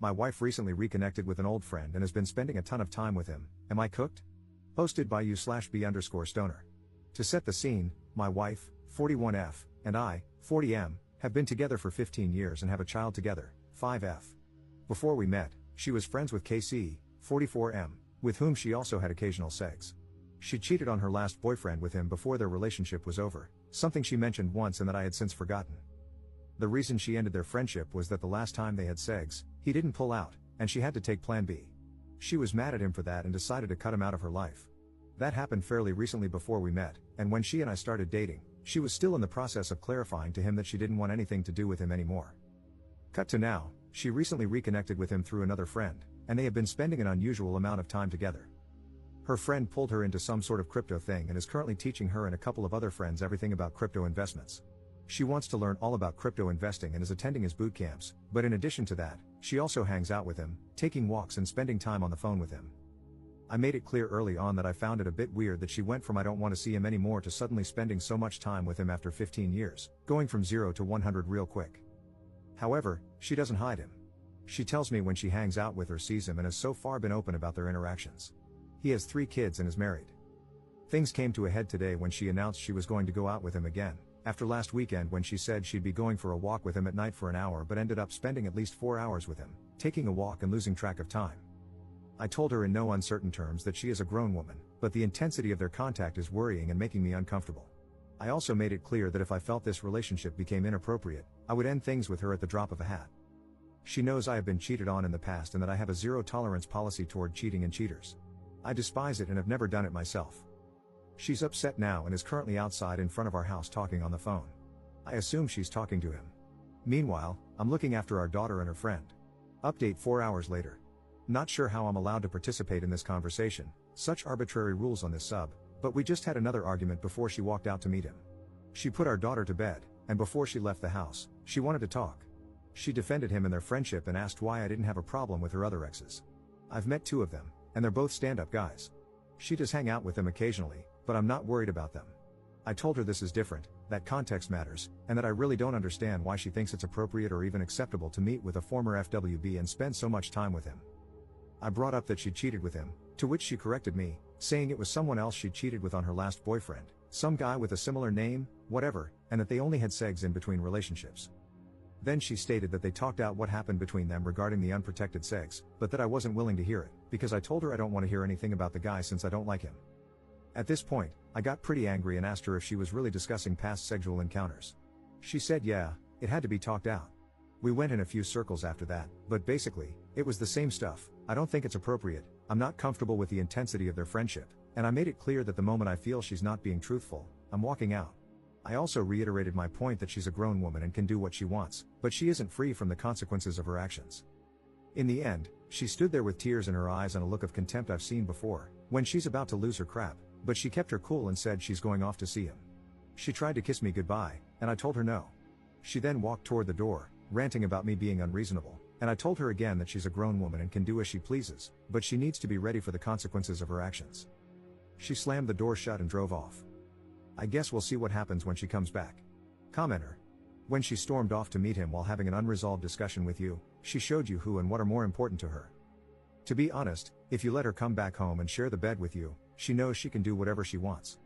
My wife recently reconnected with an old friend and has been spending a ton of time with him. Am I cooked? Posted by u/b_stoner. To set the scene, my wife, 41F, and I, 40M, have been together for 15 years and have a child together, 5F. Before we met, she was friends with KC, 44M, with whom she also had occasional sex. She cheated on her last boyfriend with him before their relationship was over, something she mentioned once and that I had since forgotten. The reason she ended their friendship was that the last time they had sex, he didn't pull out, and she had to take plan B. She was mad at him for that and decided to cut him out of her life. That happened fairly recently before we met, and when she and I started dating, she was still in the process of clarifying to him that she didn't want anything to do with him anymore. Cut to now, she recently reconnected with him through another friend, and they have been spending an unusual amount of time together. Her friend pulled her into some sort of crypto thing and is currently teaching her and a couple of other friends everything about crypto investments. She wants to learn all about crypto investing and is attending his boot camps, but in addition to that, she also hangs out with him, taking walks and spending time on the phone with him. I made it clear early on that I found it a bit weird that she went from I don't want to see him anymore to suddenly spending so much time with him after 15 years, going from 0 to 100 real quick. However, she doesn't hide him. She tells me when she hangs out with or sees him and has so far been open about their interactions. He has 3 kids and is married. Things came to a head today when she announced she was going to go out with him again, after last weekend when she said she'd be going for a walk with him at night for an hour but ended up spending at least 4 hours with him, taking a walk and losing track of time. I told her in no uncertain terms that she is a grown woman, but the intensity of their contact is worrying and making me uncomfortable. I also made it clear that if I felt this relationship became inappropriate, I would end things with her at the drop of a hat. She knows I have been cheated on in the past and that I have a zero-tolerance policy toward cheating and cheaters. I despise it and have never done it myself. She's upset now and is currently outside in front of our house talking on the phone. I assume she's talking to him. Meanwhile, I'm looking after our daughter and her friend. Update 4 hours later. Not sure how I'm allowed to participate in this conversation, such arbitrary rules on this sub, but we just had another argument before she walked out to meet him. She put our daughter to bed, and before she left the house, she wanted to talk. She defended him and their friendship and asked why I didn't have a problem with her other exes. I've met 2 of them, and they're both stand-up guys. She does hang out with them occasionally, but I'm not worried about them. I told her this is different, that context matters, and that I really don't understand why she thinks it's appropriate or even acceptable to meet with a former FWB and spend so much time with him. I brought up that she cheated with him, to which she corrected me, saying it was someone else she cheated with on her last boyfriend, some guy with a similar name, whatever, and that they only had sex in between relationships. Then she stated that they talked out what happened between them regarding the unprotected sex, but that I wasn't willing to hear it, because I told her I don't want to hear anything about the guy since I don't like him. At this point, I got pretty angry and asked her if she was really discussing past sexual encounters. She said yeah, it had to be talked out. We went in a few circles after that, but basically, it was the same stuff. I don't think it's appropriate, I'm not comfortable with the intensity of their friendship, and I made it clear that the moment I feel she's not being truthful, I'm walking out. I also reiterated my point that she's a grown woman and can do what she wants, but she isn't free from the consequences of her actions. In the end, she stood there with tears in her eyes and a look of contempt I've seen before, when she's about to lose her crap, but she kept her cool and said she's going off to see him. She tried to kiss me goodbye, and I told her no. She then walked toward the door, ranting about me being unreasonable, and I told her again that she's a grown woman and can do as she pleases, but she needs to be ready for the consequences of her actions. She slammed the door shut and drove off. I guess we'll see what happens when she comes back. Commenter. When she stormed off to meet him while having an unresolved discussion with you, she showed you who and what are more important to her. To be honest, if you let her come back home and share the bed with you, she knows she can do whatever she wants.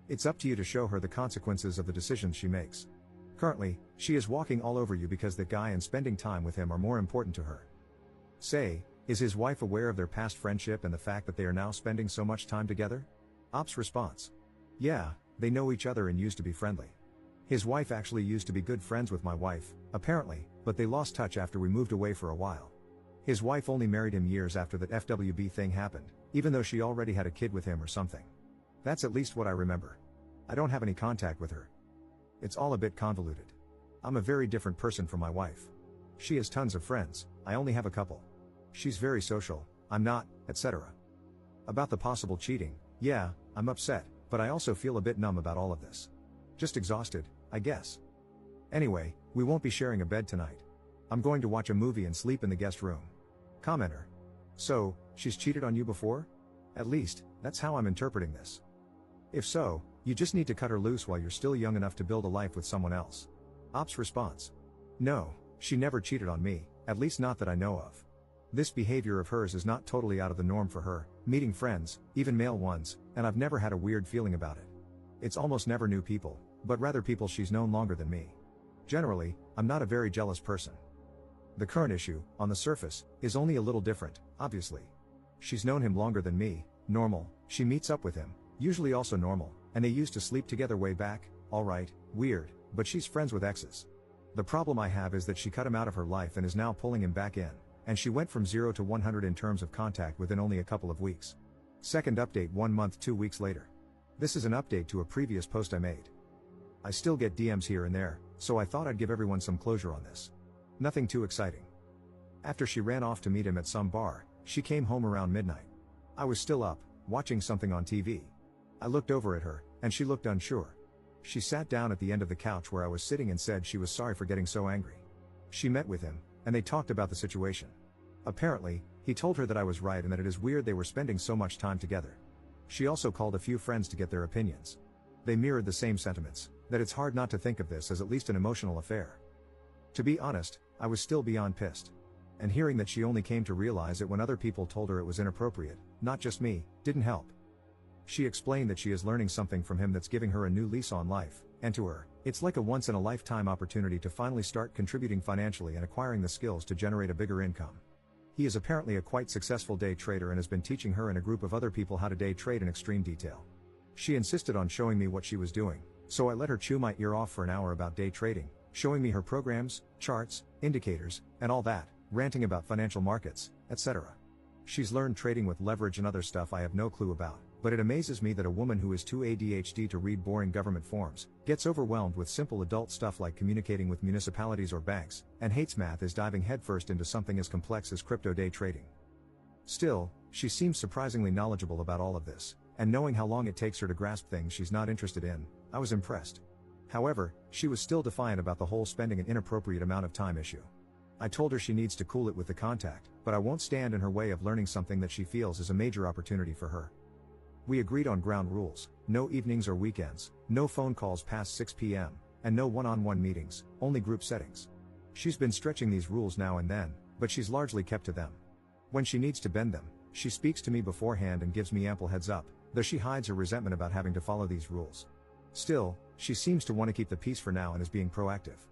It's up to you to show her the consequences of the decisions she makes. Currently, she is walking all over you because that guy and spending time with him are more important to her. Say, is his wife aware of their past friendship and the fact that they are now spending so much time together? Op's response. Yeah, they know each other and used to be friendly. His wife actually used to be good friends with my wife, apparently, but they lost touch after we moved away for a while. His wife only married him years after that FWB thing happened, even though she already had a kid with him or something. That's at least what I remember. I don't have any contact with her. It's all a bit convoluted. I'm a very different person from my wife. She has tons of friends, I only have a couple. She's very social, I'm not, etc. About the possible cheating, yeah, I'm upset, but I also feel a bit numb about all of this. Just exhausted, I guess. Anyway, we won't be sharing a bed tonight. I'm going to watch a movie and sleep in the guest room. Commenter. So, she's cheated on you before? At least, that's how I'm interpreting this. If so, you just need to cut her loose while you're still young enough to build a life with someone else. Op's response. No, she never cheated on me, at least not that I know of. This behavior of hers is not totally out of the norm for her, meeting friends, even male ones, and I've never had a weird feeling about it. It's almost never new people, but rather people she's known longer than me. Generally, I'm not a very jealous person. The current issue, on the surface, is only a little different, obviously. She's known him longer than me, normal, she meets up with him, usually also normal, and they used to sleep together way back, alright, weird, but she's friends with exes. The problem I have is that she cut him out of her life and is now pulling him back in, and she went from 0 to 100 in terms of contact within only a couple of weeks. Second update 1 month 2 weeks later. This is an update to a previous post I made. I still get DMs here and there, so I thought I'd give everyone some closure on this. Nothing too exciting. After she ran off to meet him at some bar, she came home around midnight. I was still up, watching something on TV. I looked over at her, and she looked unsure. She sat down at the end of the couch where I was sitting and said she was sorry for getting so angry. She met with him, and they talked about the situation. Apparently, he told her that I was right and that it is weird they were spending so much time together. She also called a few friends to get their opinions. They mirrored the same sentiments, that it's hard not to think of this as at least an emotional affair. To be honest, I was still beyond pissed. And hearing that she only came to realize it when other people told her it was inappropriate, not just me, didn't help. She explained that she is learning something from him that's giving her a new lease on life, and to her, it's like a once-in-a-lifetime opportunity to finally start contributing financially and acquiring the skills to generate a bigger income. He is apparently a quite successful day trader and has been teaching her and a group of other people how to day trade in extreme detail. She insisted on showing me what she was doing, so I let her chew my ear off for an hour about day trading, showing me her programs, charts, indicators, and all that, ranting about financial markets, etc. She's learned trading with leverage and other stuff I have no clue about, but it amazes me that a woman who is too ADHD to read boring government forms, gets overwhelmed with simple adult stuff like communicating with municipalities or banks, and hates math is diving headfirst into something as complex as crypto day trading. Still, she seems surprisingly knowledgeable about all of this, and knowing how long it takes her to grasp things she's not interested in, I was impressed. However, she was still defiant about the whole spending an inappropriate amount of time issue. I told her she needs to cool it with the contact, but I won't stand in her way of learning something that she feels is a major opportunity for her. We agreed on ground rules: no evenings or weekends, no phone calls past 6 p.m., and no one-on-one meetings, only group settings. She's been stretching these rules now and then, but she's largely kept to them. When she needs to bend them, she speaks to me beforehand and gives me ample heads up, though she hides her resentment about having to follow these rules. Still, she seems to want to keep the peace for now and is being proactive.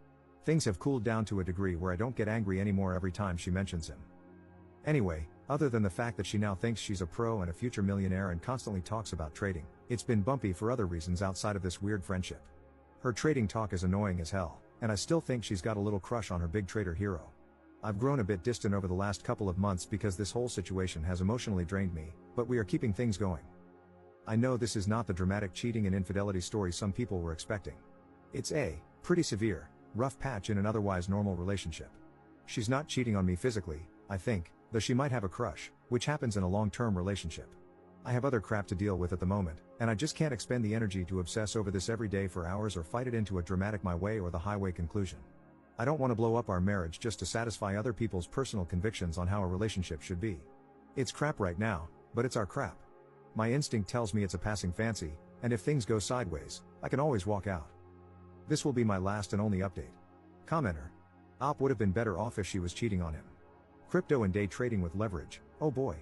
Things have cooled down to a degree where I don't get angry anymore every time she mentions him. Anyway, other than the fact that she now thinks she's a pro and a future millionaire and constantly talks about trading, it's been bumpy for other reasons outside of this weird friendship. Her trading talk is annoying as hell, and I still think she's got a little crush on her big trader hero. I've grown a bit distant over the last couple of months because this whole situation has emotionally drained me, but we are keeping things going. I know this is not the dramatic cheating and infidelity story some people were expecting. It's a pretty severe, rough patch in an otherwise normal relationship. She's not cheating on me physically, I think, though she might have a crush, which happens in a long-term relationship. I have other crap to deal with at the moment, and I just can't expend the energy to obsess over this every day for hours or fight it into a dramatic my way or the highway conclusion. I don't want to blow up our marriage just to satisfy other people's personal convictions on how a relationship should be. It's crap right now, but it's our crap. My instinct tells me it's a passing fancy, and if things go sideways, I can always walk out. This will be my last and only update. Commenter. Op would have been better off if she was cheating on him. Crypto and day trading with leverage, oh boy.